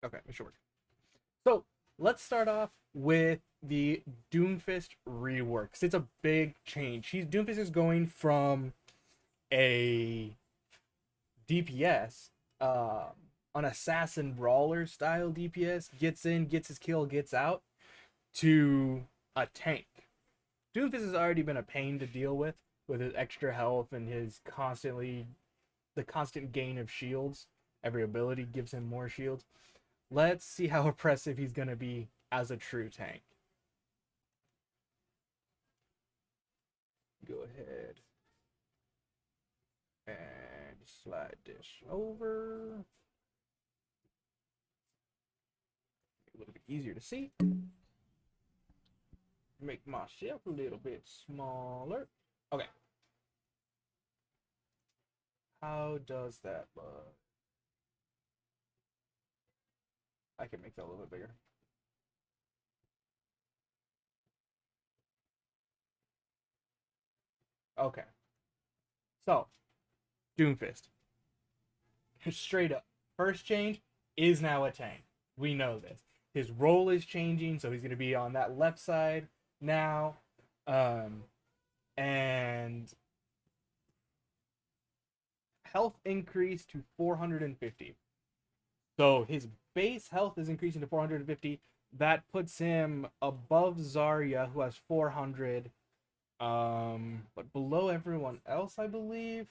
Okay, it should work. So let's start off with the Doomfist reworks. It's a big change. Doomfist is going from a DPS, an assassin brawler style DPS, gets in, gets his kill, gets out, to a tank. Doomfist has already been a pain to deal with his extra health and his the constant gain of shields. Every ability gives him more shields. Let's see how oppressive he's gonna be as a true tank. Go ahead and slide this over. A little bit easier to see. Make myself a little bit smaller. Okay. How does that look? I can make that a little bit bigger. Okay. So, Doomfist. Straight up. First change is now a tank. We know this. His role is changing, so he's going to be on that left side now. And health increase to 450. So his base health is increasing to 450. That puts him above Zarya, who has 400. But below everyone else, I believe.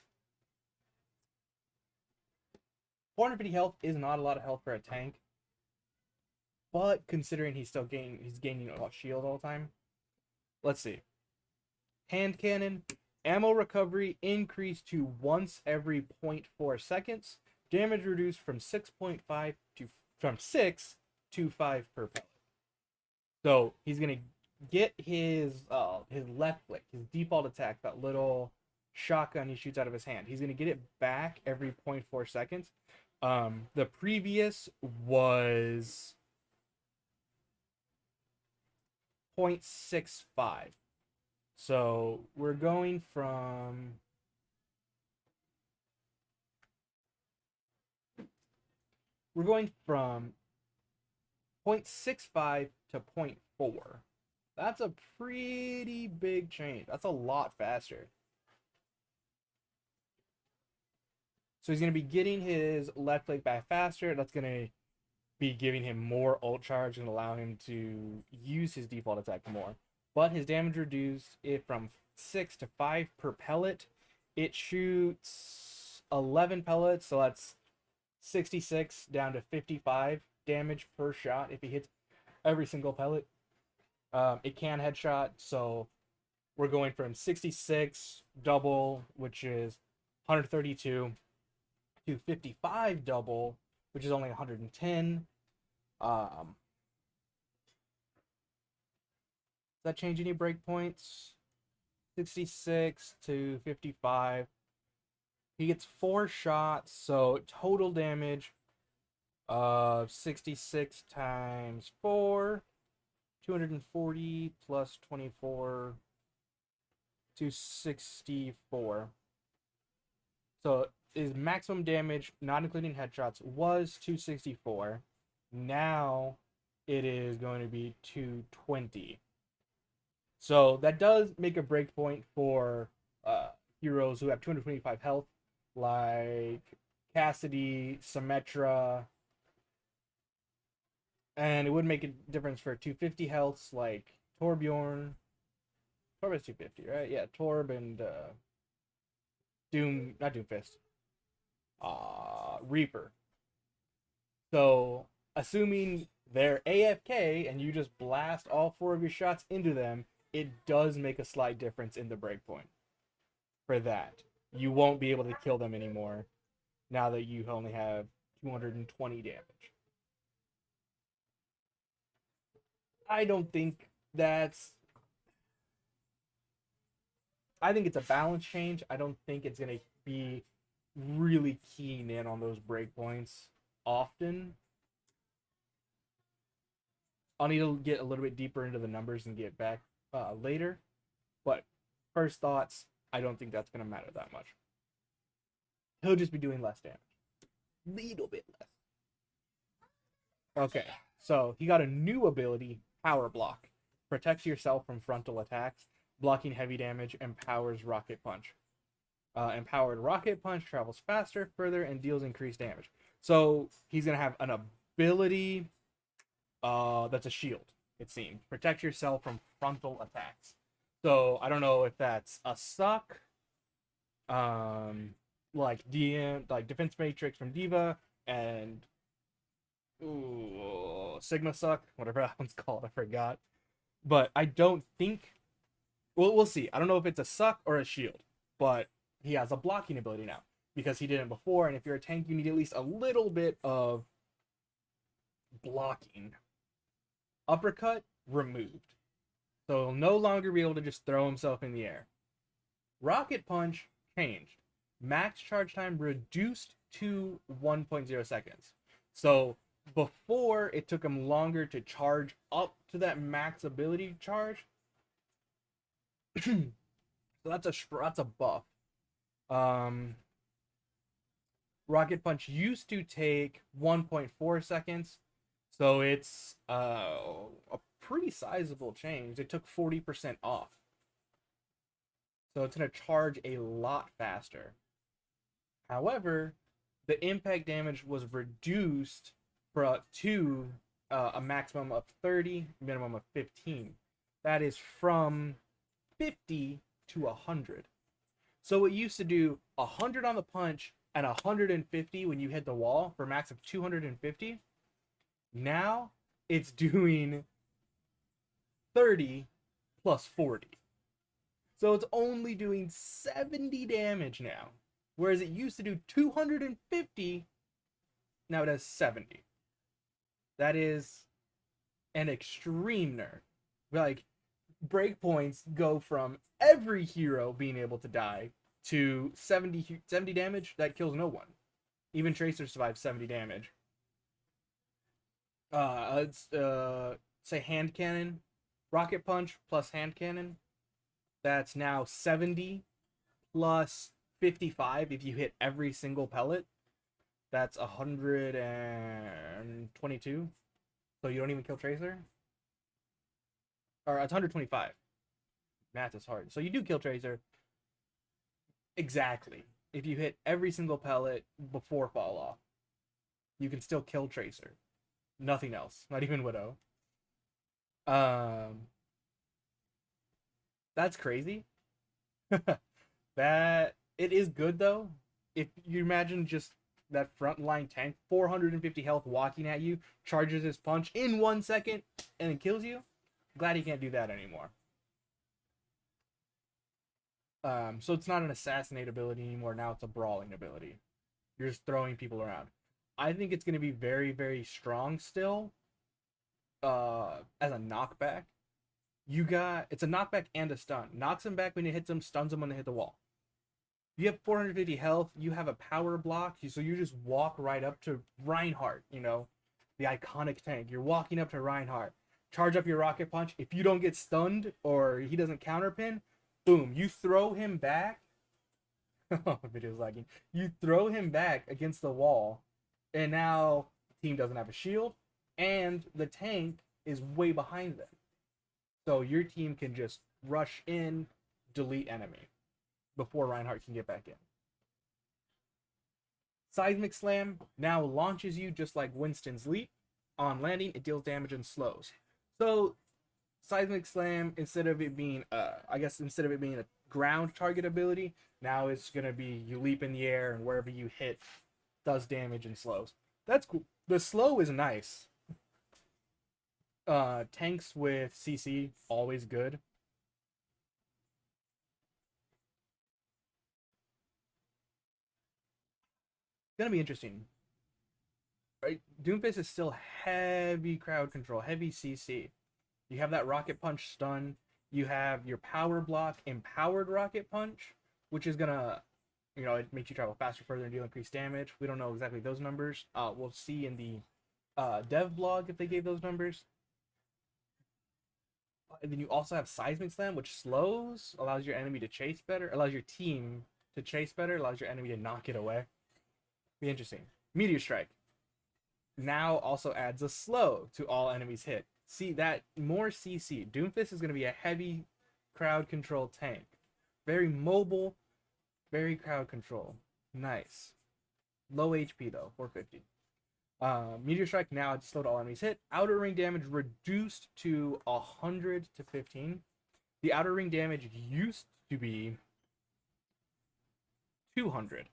450 health is not a lot of health for a tank. But considering he's gaining a lot of shield all the time. Let's see. Hand cannon, ammo recovery increased to once every 0.4 seconds. Damage reduced from 6.5 to from 6 to 5 per pellet. So he's gonna get his left flick, his default attack, that little shotgun he shoots out of his hand. He's gonna get it back every 0.4 seconds. The previous was 0.65. So we're going from 0.65 to zero point 0.4. That's a pretty big change. That's a lot faster. So he's going to be getting his left leg back faster. That's going to be giving him more ult charge and allow him to use his default attack more. But his damage reduced it from 6 to 5 per pellet. It shoots 11 pellets, so that's 66 down to 55 damage per shot if he hits every single pellet. It can headshot, so we're going from 66 double, which is 132, to 55 double, which is only 110. Does that change any breakpoints? 66 to 55. He gets 4 shots, so total damage of 66 times 4, 240 plus 24, 264. So his maximum damage, not including headshots, was 264. Now it is going to be 220. So that does make a breakpoint for heroes who have 225 health, like Cassidy, Symmetra, and it would make a difference for 250 healths like Torbjorn. Torb is 250, right? Yeah, Torb and not Doomfist. Reaper. So, assuming they're AFK and you just blast all 4 of your shots into them, it does make a slight difference in the breakpoint for that. You won't be able to kill them anymore now that you only have 220 damage. I don't think that's. I think it's a balance change. I don't think it's going to be really keen in on those breakpoints often. I'll need to get a little bit deeper into the numbers and get back later. But first thoughts, I don't think that's going to matter that much. He'll just be doing less damage. Little bit less. Okay, so he got a new ability, Power Block. Protects yourself from frontal attacks, blocking heavy damage, empowers Rocket Punch. Empowered Rocket Punch travels faster, further, and deals increased damage. So he's gonna have an ability that's a shield, it seems. Protect yourself from frontal attacks. So I don't know if that's a suck, um, like DM, like Defense Matrix from Diva, and Sigma suck, whatever that one's called, I forgot. But I don't think. Well, we'll see. I don't know if it's a suck or a shield, but he has a blocking ability now because he didn't before. And if you're a tank, you need at least a little bit of blocking. Uppercut removed, so he'll no longer be able to just throw himself in the air. Rocket Punch changed. Max charge time reduced to 1.0 seconds. So before it took him longer to charge up to that max ability charge. So that's a buff. Um, Rocket Punch used to take 1.4 seconds, so it's a pretty sizable change. It took 40% off. So it's going to charge a lot faster. However, the impact damage was reduced to a maximum of 30, minimum of 15. That is from 50 to 100. So it used to do 100 on the punch and 150 when you hit the wall for a max of 250. Now it's doing 30 plus 40. So it's only doing 70 damage now. Whereas it used to do 250, now it has 70. That is an extreme nerf. Like, breakpoints go from every hero being able to die to 70 damage that kills no one. Even Tracer survives 70 damage. Say hand cannon, rocket punch plus hand cannon. That's now 70 plus 55 if you hit every single pellet. That's 122. So you don't even kill Tracer? Or it's 125. Math is hard. So you do kill Tracer. Exactly. If you hit every single pellet before fall off, you can still kill Tracer. Nothing else. Not even Widow. That's crazy. That it is good though. If you imagine just that frontline tank, 450 health, walking at you, charges his punch in 1 second, and then kills you. Glad he can't do that anymore. So it's not an assassinate ability anymore. Now it's a brawling ability. You're just throwing people around. I think it's going to be very, very strong still. As a knockback, it's a knockback and a stun. Knocks him back when it hits him, stuns him when they hit the wall. You have 450 health. You have a power block, so you just walk right up to Reinhardt. The iconic tank. You're walking up to Reinhardt. Charge up your rocket punch. If you don't get stunned or he doesn't counterpin, boom, you throw him back. Oh, video's lagging. You throw him back against the wall, and now the team doesn't have a shield, and the tank is way behind them. So your team can just rush in, delete enemy before Reinhardt can get back in. Seismic Slam now launches you just like Winston's Leap. On landing, it deals damage and slows. So Seismic Slam, instead of it being a ground target ability, now it's gonna be you leap in the air and wherever you hit does damage and slows. That's cool. The slow is nice. Tanks with CC always good. It's gonna be interesting. Right? Doomfist is still heavy crowd control, heavy CC. You have that rocket punch stun. You have your power block, empowered rocket punch, which is gonna, it makes you travel faster, further, and deal increased damage. We don't know exactly those numbers. We'll see in the dev blog if they gave those numbers. And then you also have Seismic Slam, which slows, allows your enemy to chase better, allows your team to chase better, allows your enemy to knock it away. Be interesting. Meteor Strike. now also adds a slow to all enemies hit. See that more CC. Doomfist is going to be a heavy crowd control tank. Very mobile, very crowd control. Nice. Low HP though, 450. Meteor Strike now adds slow to all enemies hit. Outer ring damage reduced to 100 to 15. The outer ring damage used to be 200.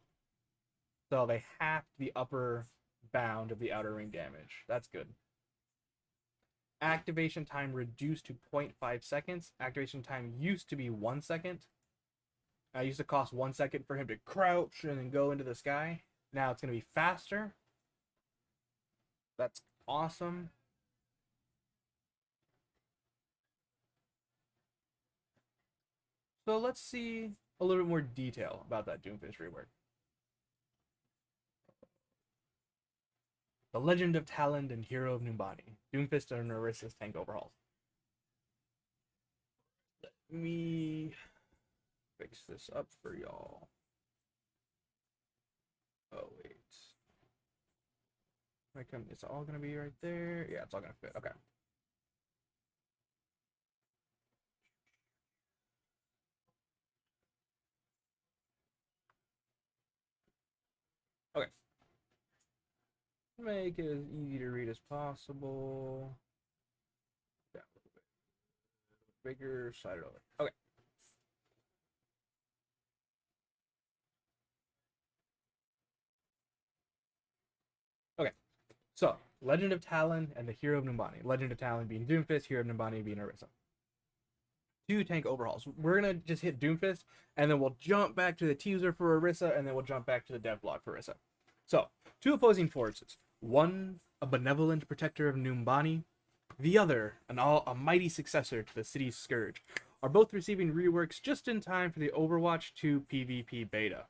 So they halved the upper bound of the outer ring damage. That's good. Activation time reduced to 0.5 seconds. Activation time used to be 1 second. It used to cost 1 second for him to crouch and then go into the sky. Now it's going to be faster. That's awesome. So let's see a little bit more detail about that Doomfist rework. The Legend of Talon and Hero of Numbani. Doomfist and Orisa's tank overhauls. Let me fix this up for y'all. Oh, wait. It's all going to be right there. Yeah, it's all going to fit. Okay. Okay. Make it as easy to read as possible. Yeah, a little bit bigger, slide it over. Okay. Okay. So, Legend of Talon and the Hero of Numbani. Legend of Talon being Doomfist, Hero of Numbani being Orisa. 2 tank overhauls. We're going to just hit Doomfist, and then we'll jump back to the teaser for Orisa, and then we'll jump back to the dev blog for Orisa. So, 2 opposing forces. One, a benevolent protector of Numbani. The other, a mighty successor to the city's scourge, are both receiving reworks just in time for the Overwatch 2 PvP beta.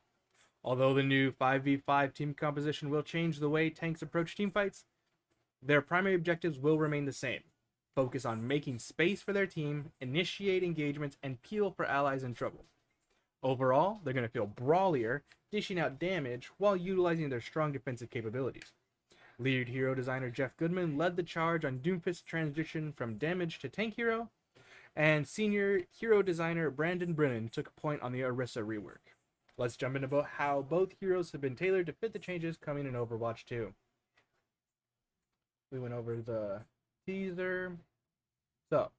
Although the new 5v5 team composition will change the way tanks approach teamfights, their primary objectives will remain the same. Focus on making space for their team, initiate engagements, and peel for allies in trouble. Overall, they're going to feel brawlier, dishing out damage while utilizing their strong defensive capabilities. Lead hero designer Jeff Goodman led the charge on Doomfist's transition from damage to tank hero, and senior hero designer Brandon Brennan took a point on the Orisa rework. Let's jump into how both heroes have been tailored to fit the changes coming in Overwatch 2. We went over the teaser. So,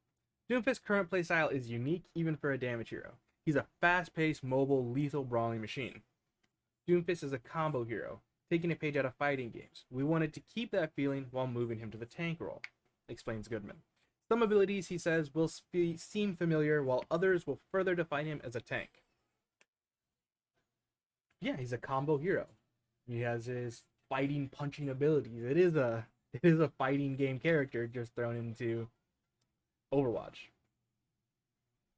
Doomfist's current playstyle is unique even for a damage hero. He's a fast-paced, mobile, lethal brawling machine. Doomfist is a combo hero, taking a page out of fighting games. We wanted to keep that feeling while moving him to the tank role, explains Goodman. Some abilities, he says, will seem familiar, while others will further define him as a tank. Yeah, he's a combo hero. He has his fighting, punching abilities. It is a fighting game character just thrown into Overwatch.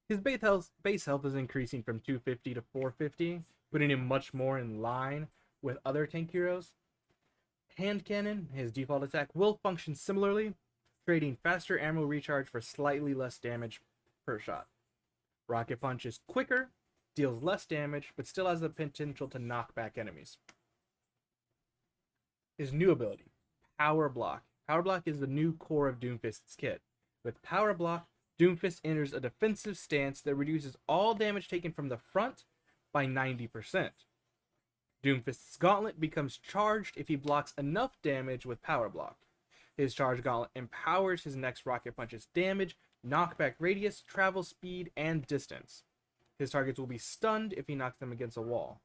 His base health is increasing from 250 to 450, putting him much more in line with other tank heroes. Hand Cannon, his default attack, will function similarly, creating faster ammo recharge for slightly less damage per shot. Rocket Punch is quicker, deals less damage, but still has the potential to knock back enemies. His new ability, Power Block. Power Block is the new core of Doomfist's kit. With Power Block, Doomfist enters a defensive stance that reduces all damage taken from the front by 90%. Doomfist's Gauntlet becomes charged if he blocks enough damage with Power Block. His Charge Gauntlet empowers his next Rocket Punch's damage, knockback radius, travel speed, and distance. His targets will be stunned if he knocks them against a wall.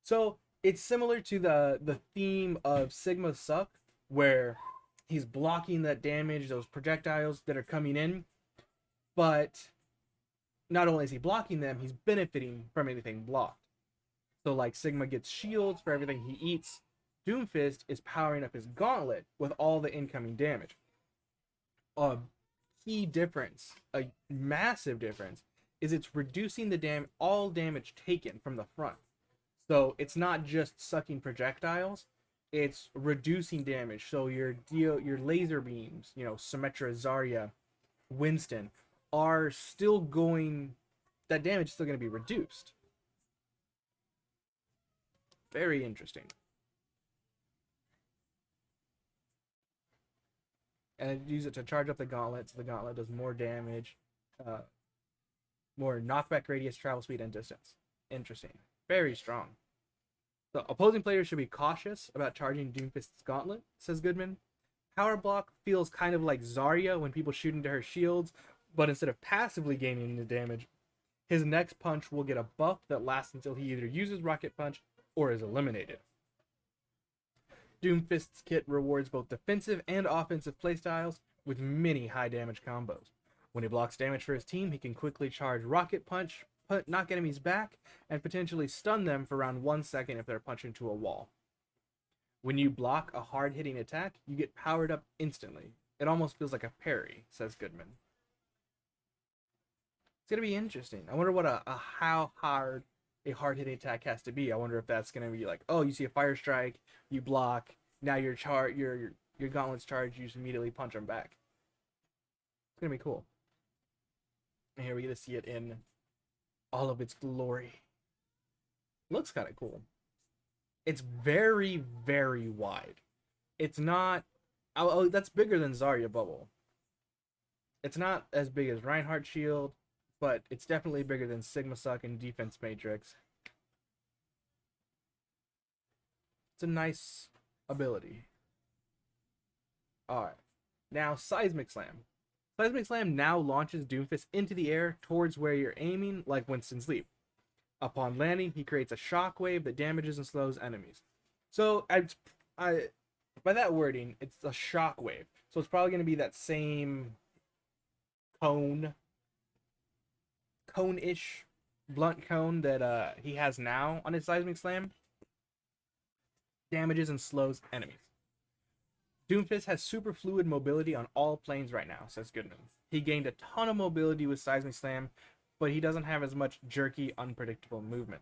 So, it's similar to the theme of Sigma Suck, where he's blocking that damage, those projectiles that are coming in, but not only is he blocking them, he's benefiting from anything blocked. So like Sigma gets shields for everything he eats, Doomfist is powering up his gauntlet with all the incoming damage. A key difference, a massive difference, is it's reducing the all damage taken from the front. So it's not just sucking projectiles, it's reducing damage. So your laser beams, Symmetra, Zarya, Winston, are still going, that damage is still going to be reduced. Very interesting. and use it to charge up the gauntlet, so the gauntlet does more damage, uh, more knockback radius, travel speed, and distance. Interesting. Very strong. So opposing players should be cautious about charging Doomfist's gauntlet, says Goodman. Power block feels kind of like Zarya when people shoot into her shields, but instead of passively gaining the damage, his next punch will get a buff that lasts until he either uses Rocket Punch or is eliminated. Doomfist's kit rewards both defensive and offensive playstyles with many high damage combos. When he blocks damage for his team, he can quickly charge Rocket Punch, knock enemies back, and potentially stun them for around 1 second if they're punched into a wall. When you block a hard-hitting attack, you get powered up instantly. It almost feels like a parry, says Goodman. It's going to be interesting. I wonder what how hard a hard-hitting attack has to be. I wonder if that's going to be like, oh, you see a fire strike, you block, now your gauntlet's charged, you just immediately punch them back. It's going to be cool. And here we get to see it in all of its glory. Looks kind of cool. It's very, very wide. It's not... Oh, that's bigger than Zarya Bubble. It's not as big as Reinhardt Shield, but it's definitely bigger than Sigma Suck and Defense Matrix. It's a nice ability. Alright. Now, Seismic Slam. Seismic Slam now launches Doomfist into the air towards where you're aiming, like Winston's Leap. Upon landing, he creates a shockwave that damages and slows enemies. So, by that wording, it's a shockwave. So it's probably going to be that same cone-ish blunt cone that he has now on his Seismic Slam. Damages and slows enemies. Doomfist has super fluid mobility on all planes right now, says Goodman. He gained a ton of mobility with Seismic Slam, but he doesn't have as much jerky, unpredictable movement.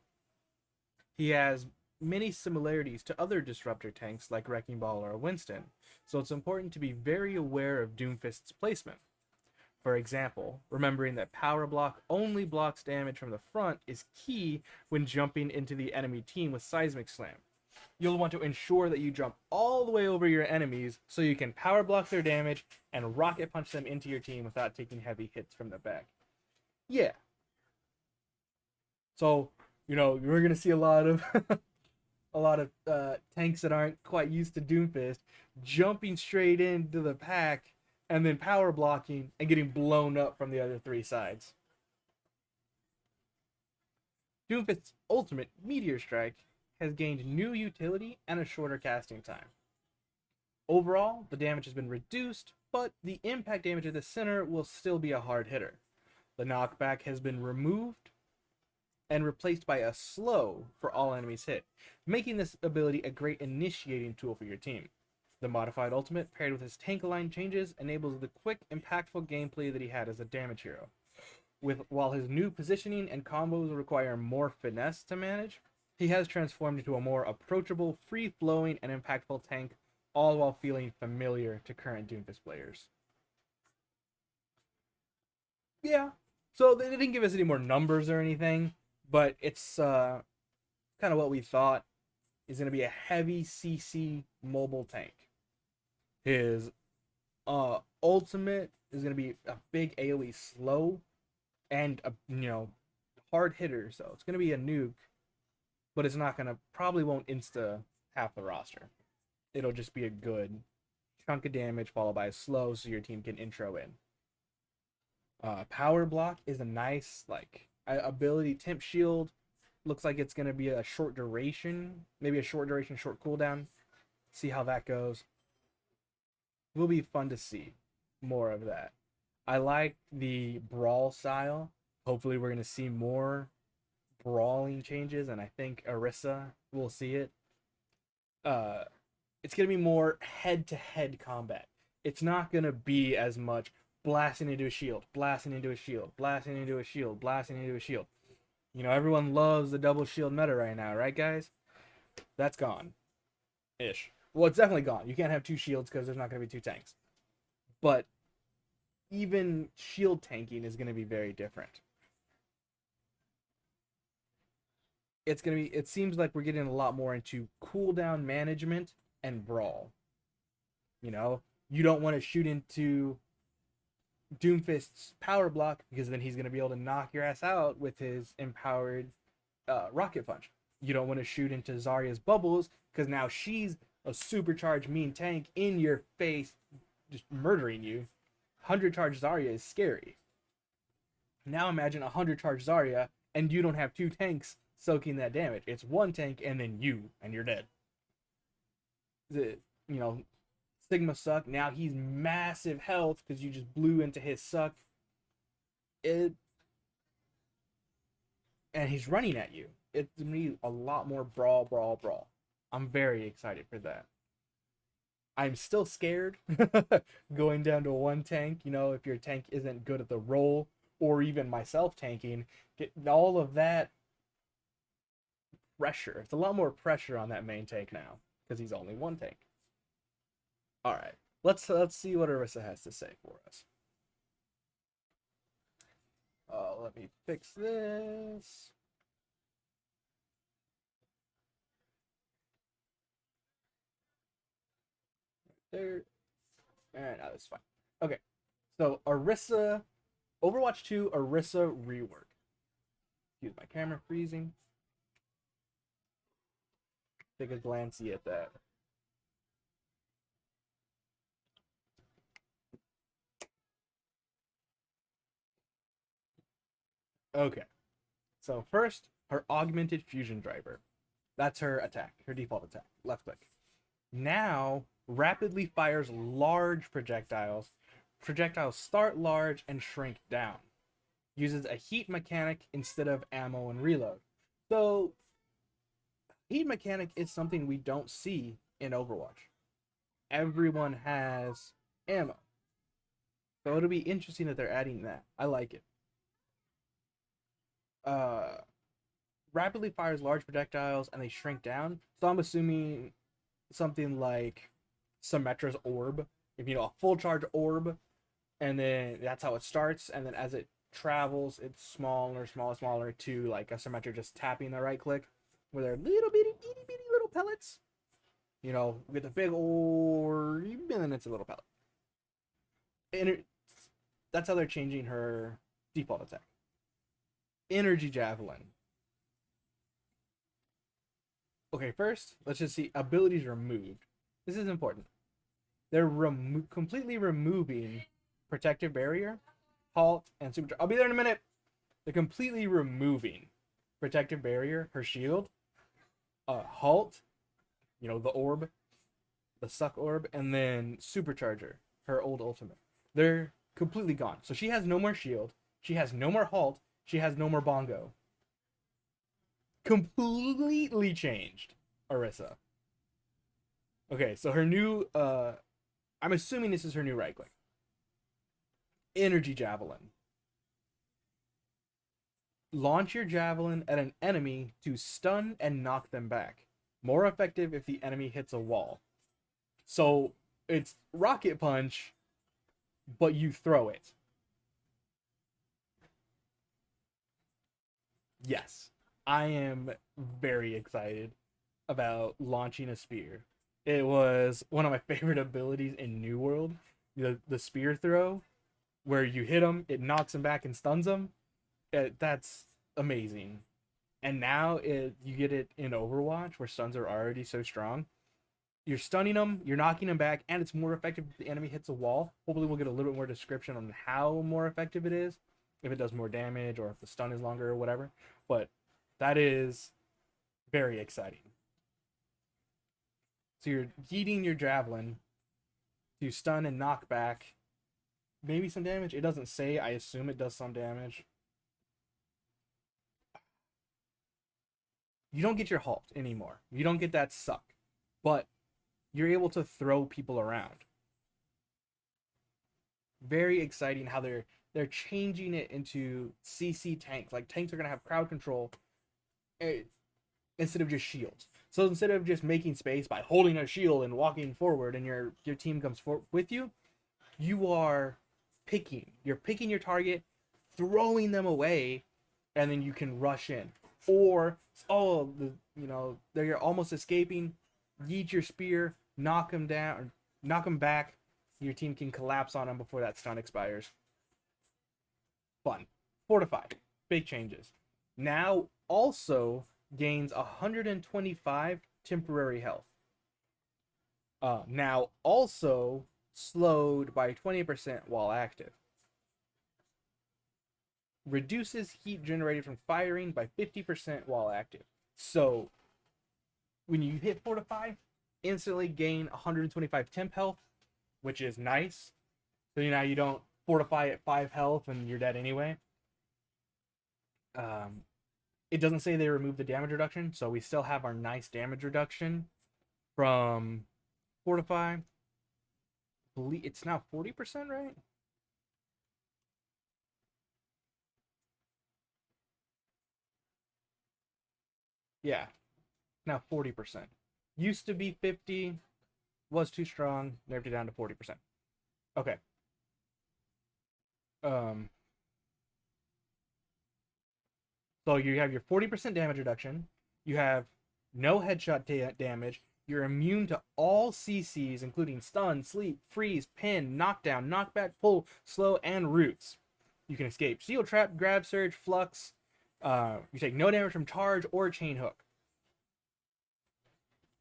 He has many similarities to other disruptor tanks like Wrecking Ball or Winston, so it's important to be very aware of Doomfist's placement. For example, remembering that Power Block only blocks damage from the front is key when jumping into the enemy team with Seismic Slam. You'll want to ensure that you jump all the way over your enemies so you can Power Block their damage and Rocket Punch them into your team without taking heavy hits from the back. Yeah. So, you're going to see a lot of tanks that aren't quite used to Doomfist jumping straight into the pack and then power blocking and getting blown up from the other three sides. Doomfist's ultimate, Meteor Strike, has gained new utility and a shorter casting time. Overall, the damage has been reduced, but the impact damage at the center will still be a hard hitter. The knockback has been removed and replaced by a slow for all enemies hit, making this ability a great initiating tool for your team. The modified ultimate, paired with his tank line changes, enables the quick, impactful gameplay that he had as a damage hero. While his new positioning and combos require more finesse to manage, he has transformed into a more approachable, free-flowing, and impactful tank, all while feeling familiar to current Doomfist players. Yeah, so they didn't give us any more numbers or anything, but it's kind of what we thought is going to be a heavy CC mobile tank. His ultimate is going to be a big AoE slow and a hard hitter, so it's going to be a nuke, but it's not going to, probably won't insta half the roster. It'll just be a good chunk of damage followed by a slow so your team can intro in. Power block is a nice ability. Temp shield looks like it's going to be a short duration, maybe a short duration, short cooldown. See how that goes. Will be fun to see more of that. I like the brawl style. Hopefully we're going to see more brawling changes, and I think Orisa will see it. It's going to be more head-to-head combat. It's not going to be as much blasting into a shield, blasting into a shield, blasting into a shield, blasting into a shield. Everyone loves the double shield meta right now, right, guys? That's gone. Ish. Well, it's definitely gone. You can't have two shields because there's not going to be two tanks. But even shield tanking is going to be very different. It seems like we're getting a lot more into cooldown management and brawl. You don't want to shoot into Doomfist's power block because then he's going to be able to knock your ass out with his empowered rocket punch. You don't want to shoot into Zarya's bubbles because now she's a supercharged mean tank in your face, just murdering you. 100 charge Zarya is scary. Now imagine 100 charge Zarya and you don't have two tanks soaking that damage. It's one tank and then you, and you're dead. You know, Sigma suck. Now he's massive health because you just blew into his suck. And he's running at you. It's to me a lot more brawl. I'm very excited for that. I'm still scared going down to one tank. You know, if your tank isn't good at the roll, or even myself tanking, get all of that pressure. It's a lot more pressure on that main tank now because he's only one tank. All right, let's see what Orisa has to say for us. Let me fix this. There. And now that's fine. Okay, so Orisa, Overwatch 2 Orisa rework. Excuse my camera freezing. Take a glancey at that. Okay, so first, her augmented fusion driver. That's her attack, her default attack. Left click. Now, rapidly fires large projectiles. Projectiles start large and shrink down. Uses a heat mechanic instead of ammo and reload. So, heat mechanic is something we don't see in Overwatch. Everyone has ammo. So it'll be interesting that they're adding that. I like it. Rapidly fires large projectiles and they shrink down. So I'm assuming something like Symmetra's orb. If you know, a full charge orb, and then that's how it starts, and then as it travels, it's smaller to like a Symmetra just tapping the right click, where they're little bitty little pellets. You know, with a big orb, and then it's a little pellet. And that's how they're changing her default attack. Energy Javelin. Okay, first, let's just see abilities removed. This is important. They're completely removing Protective Barrier, Halt, and Super. I'll be there in a minute. They're completely removing Protective Barrier, her shield, Halt, you know, the orb, the suck orb, and then Supercharger, her old ultimate. They're completely gone. So she has no more shield. She has no more Halt. She has no more Bongo. Completely changed, Orisa. Okay, so her new, I'm assuming this is her new right click. Energy Javelin. Launch your javelin at an enemy to stun and knock them back. More effective if the enemy hits a wall. So it's rocket punch, but you throw it. Yes, I am very excited about launching a spear. It was one of my favorite abilities in New World, the spear throw, where you hit them, it knocks them back and stuns them. That's amazing. And now you get it in Overwatch, where stuns are already so strong. You're stunning them, you're knocking them back, and it's more effective if the enemy hits a wall. Hopefully we'll get a little bit more description on how more effective it is, if it does more damage or if the stun is longer or whatever. But that is very exciting. So you're yeeting your javelin to stun and knock back. Maybe some damage. It doesn't say. I assume it does some damage. You don't get your halt anymore. You don't get that suck. But you're able to throw people around. Very exciting how they're changing it into CC tanks. Like tanks are gonna have crowd control instead of just shields. So instead of just making space by holding a shield and walking forward, and your team comes with you, you are picking. You're picking your target, throwing them away, and then you can rush in. Or they're almost escaping. Yeet your spear, knock them down, or knock them back, Your team can collapse on him before that stun expires. Fun. Fortify. Big changes. Now also gains 125 temporary health. Now also slowed by 20% while active. Reduces heat generated from firing by 50% while active. So when you hit Fortify, instantly gain 125 temp health, which is nice. So now you don't Fortify at 5 health and you're dead anyway. It doesn't say they removed the damage reduction, so we still have our nice damage reduction from Fortify. It's now 40%, right? Yeah, now 40%. Used to be 50, was too strong, nerfed it down to 40%. Okay. Um, so you have your 40% damage reduction. You have no headshot damage. You're immune to all CCs, including stun, sleep, freeze, pin, knockdown, knockback, pull, slow, and roots. You can escape seal trap, grab surge, flux. You take no damage from charge or chain hook.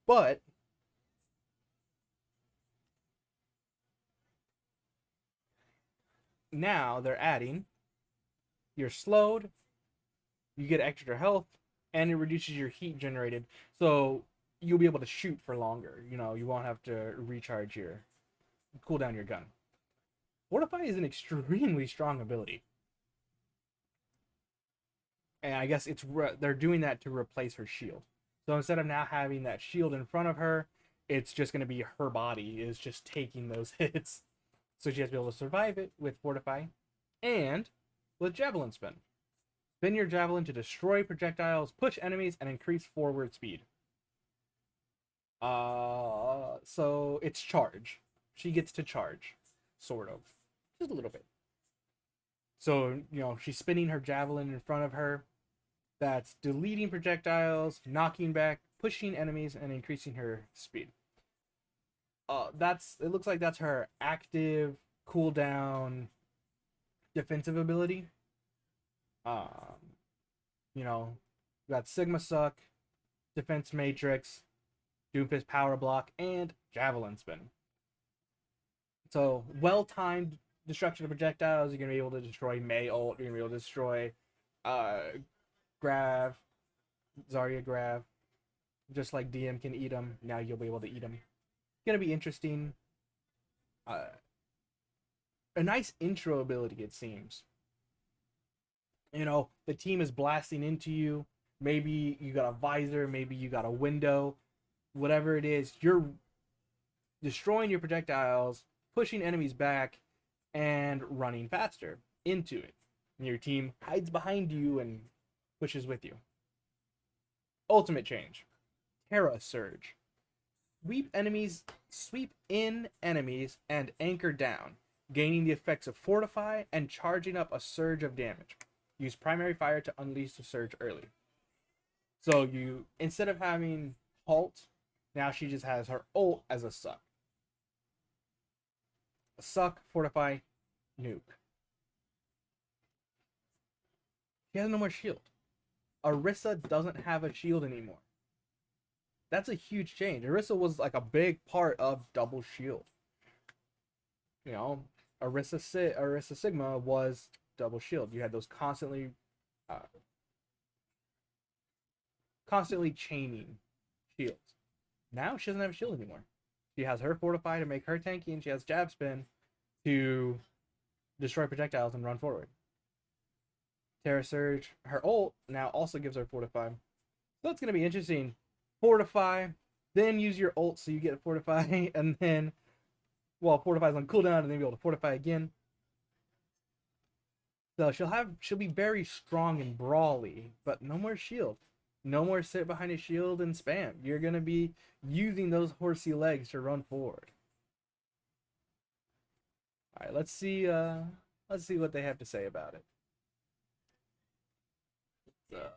But now they're adding you're slowed, you get extra health, and it reduces your heat generated. So you'll be able to shoot for longer. You know, you won't have to recharge your cool down your gun. Fortify is an extremely strong ability. And I guess they're doing that to replace her shield. So instead of now having that shield in front of her, it's just going to be her body is just taking those hits. So she has to be able to survive it with Fortify and with Javelin Spin. Spin your javelin to destroy projectiles, push enemies, and increase forward speed. So it's charge. She gets to charge, sort of, just a little bit. So she's spinning her javelin in front of her. That's deleting projectiles, knocking back, pushing enemies, and increasing her speed. It looks like that's her active cooldown defensive ability. You know, got Sigma Suck, Defense Matrix, Doomfist Power Block, and Javelin Spin. So, well-timed destruction of projectiles. You're going to be able to destroy Mei ult. You're going to be able to destroy Grav, Zarya Grav. Just like DM can eat them, now you'll be able to eat them. Going to be interesting. A nice intro ability, it seems. The team is blasting into you. Maybe you got a visor, maybe you got a window. Whatever it is, you're destroying your projectiles, pushing enemies back, and running faster into it. And your team hides behind you and pushes with you. Ultimate change. Terra Surge. Sweep in enemies and anchor down, gaining the effects of Fortify and charging up a surge of damage. Use primary fire to unleash the surge early. So you, instead of having halt, now she just has her ult as a suck. A suck, Fortify, nuke. She has no more shield. Orisa doesn't have a shield anymore. That's a huge change. Orisa was like a big part of double shield. Orisa Sigma was double shield. You had those constantly chaining shields. Now she doesn't have a shield anymore. She has her Fortify to make her tanky, and she has Jab Spin to destroy projectiles and run forward. Terra Surge, her ult now also gives her Fortify. So it's going to be interesting. Fortify, then use your ult so you get a Fortify, and then, Fortify's on cooldown, and then be able to Fortify again. So she'll be very strong and brawly, but no more shield. No more sit behind a shield and spam. You're gonna be using those horsey legs to run forward. Alright, let's see what they have to say about it. Let's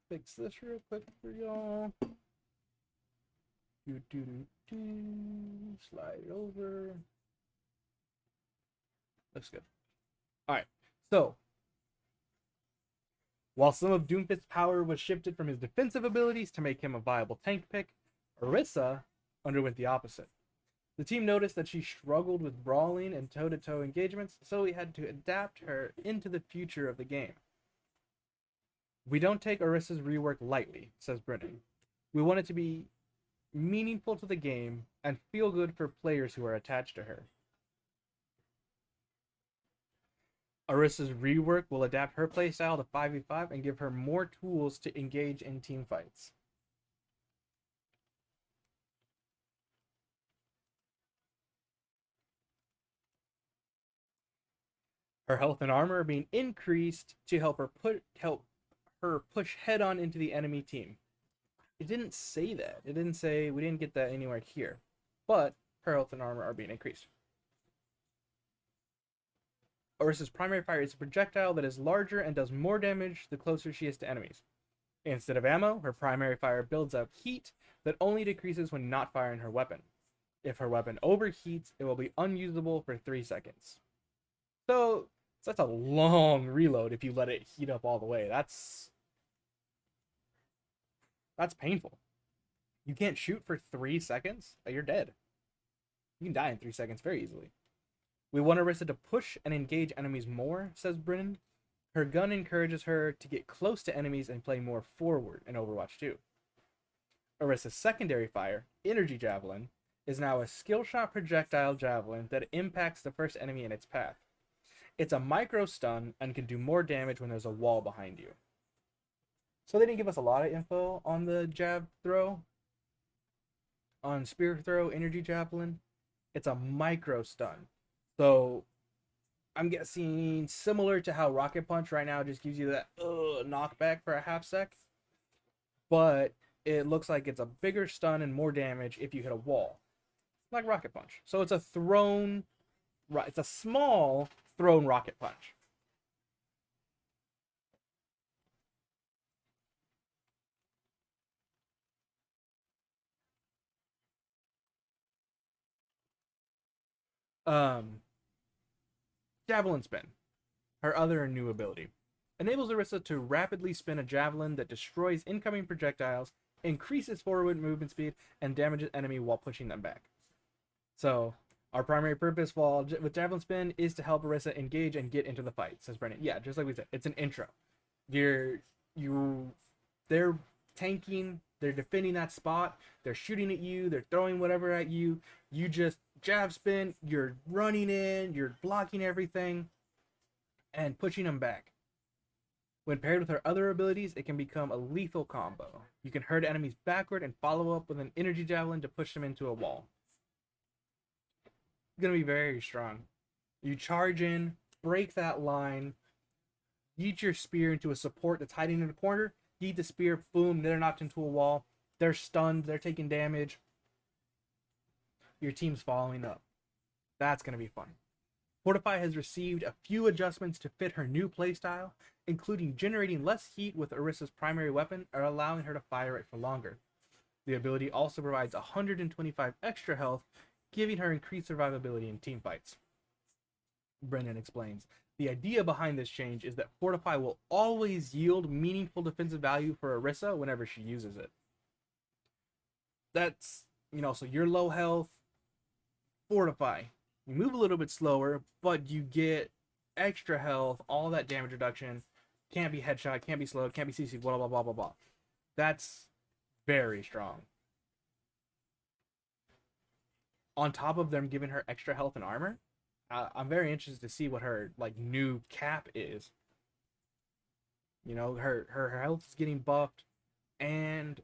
fix this real quick for y'all. Slide it over. Looks good. All right. So, while some of Doomfist's power was shifted from his defensive abilities to make him a viable tank pick, Orisa underwent the opposite. The team noticed that she struggled with brawling and toe-to-toe engagements, so we had to adapt her into the future of the game. We don't take Orisa's rework lightly, says Brennan. We want it to be meaningful to the game and feel good for players who are attached to her. Orisa's rework will adapt her playstyle to 5v5 and give her more tools to engage in team fights. Her health and armor are being increased to help her push head on into the enemy team. It didn't say that. It didn't say, we didn't get that anywhere here. But her health and armor are being increased. Orisa's primary fire is a projectile that is larger and does more damage the closer she is to enemies. Instead of ammo, her primary fire builds up heat that only decreases when not firing her weapon. If her weapon overheats, it will be unusable for 3 seconds. So that's a long reload if you let it heat up all the way. That's painful. You can't shoot for 3 seconds? You're dead. You can die in 3 seconds very easily. We want Orisa to push and engage enemies more, says Brennan. Her gun encourages her to get close to enemies and play more forward in Overwatch 2. Orisa's secondary fire, Energy Javelin, is now a skill shot projectile javelin that impacts the first enemy in its path. It's a micro stun and can do more damage when there's a wall behind you. So they didn't give us a lot of info on the jab throw. On spear throw, energy javelin, it's a micro stun. So I'm guessing similar to how Rocket Punch right now just gives you that knockback for a half sec. But it looks like it's a bigger stun and more damage if you hit a wall. Like Rocket Punch. So it's a it's a small thrown Rocket Punch. Javelin Spin, her other new ability, enables Orisa to rapidly spin a javelin that destroys incoming projectiles, increases forward movement speed, and damages enemy while pushing them back. So, our primary purpose with Javelin Spin is to help Orisa engage and get into the fight, says Brennan. Yeah, just like we said, it's an intro. They're tanking, they're defending that spot, they're shooting at you, they're throwing whatever at you. You just jab spin, you're running in, you're blocking everything, and pushing them back. When paired with her other abilities, it can become a lethal combo. You can herd enemies backward and follow up with an energy javelin to push them into a wall. It's gonna be very strong. You charge in, break that line, yeet your spear into a support that's hiding in the corner, yeet the spear, boom, they're knocked into a wall, they're stunned, they're taking damage. Your team's following up. That's going to be fun. Fortify has received a few adjustments to fit her new playstyle, including generating less heat with Orisa's primary weapon or allowing her to fire it for longer. The ability also provides 125 extra health, giving her increased survivability in team fights. Brennan explains, the idea behind this change is that Fortify will always yield meaningful defensive value for Orisa whenever she uses it. That's, so you're low health, Fortify. You move a little bit slower, but you get extra health, all that damage reduction. Can't be headshot, can't be slowed, can't be CC, blah, blah, blah, blah, blah. That's very strong. On top of them giving her extra health and armor, I'm very interested to see what her new cap is. Her health is getting buffed, and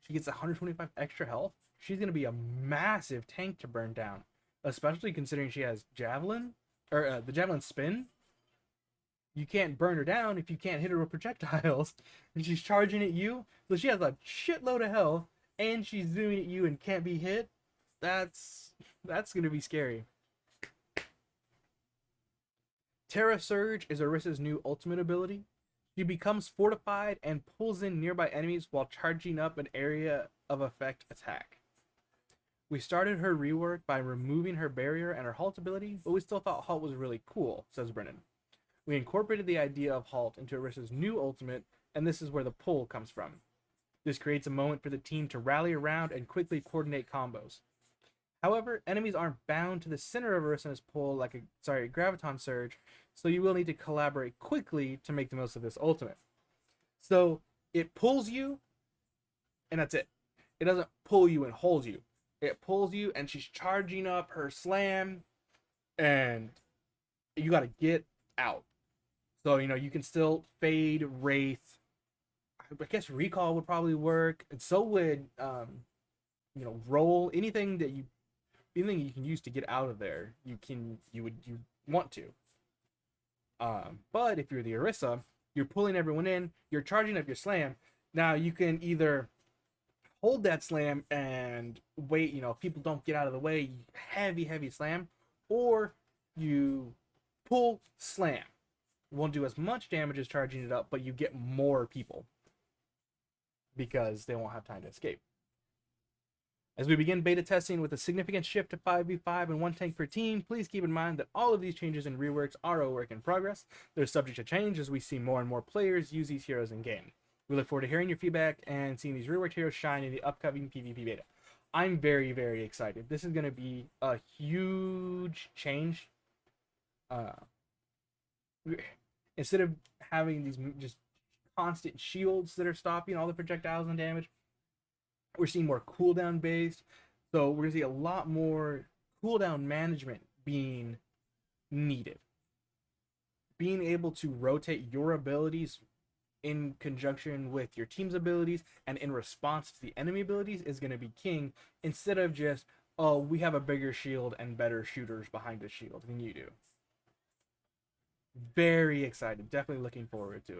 she gets 125 extra health. She's gonna be a massive tank to burn down, especially considering she has javelin or the javelin spin. You can't burn her down if you can't hit her with projectiles, and she's charging at you. So she has a shitload of health, and she's zooming at you and can't be hit. That's gonna be scary. Terra Surge is Orisa's new ultimate ability. She becomes fortified and pulls in nearby enemies while charging up an area of effect attack. We started her rework by removing her barrier and her halt ability, but we still thought halt was really cool, says Brennan. We incorporated the idea of halt into Orisa's new ultimate, and this is where the pull comes from. This creates a moment for the team to rally around and quickly coordinate combos. However, enemies aren't bound to the center of Orisa's pull like a graviton surge, so you will need to collaborate quickly to make the most of this ultimate. So it pulls you, and that's it. It doesn't pull you and hold you. It pulls you, and she's charging up her slam, and you got to get out. So, you can still fade, wraith. I guess recall would probably work, and so would, roll. Anything you can use to get out of there, you want to. But if you're the Orisa, you're pulling everyone in, you're charging up your slam. Now you can either hold that slam and wait, if people don't get out of the way, heavy slam, or you pull slam. Won't do as much damage as charging it up, but you get more people because they won't have time to escape. As we begin beta testing with a significant shift to 5v5 and 1 tank per team, please keep in mind that all of these changes and reworks are a work in progress. They're subject to change as we see more and more players use these heroes in game. We look forward to hearing your feedback and seeing these reworked heroes shine in the upcoming PvP beta. I'm very, very excited. This is going to be a huge change. Instead of having these just constant shields that are stopping all the projectiles and damage, we're seeing more cooldown based. So we're going to see a lot more cooldown management being needed. Being able to rotate your abilities in conjunction with your team's abilities and in response to the enemy abilities is going to be king, instead of just, oh, we have a bigger shield and better shooters behind the shield than you do. Very excited. Definitely looking forward to it.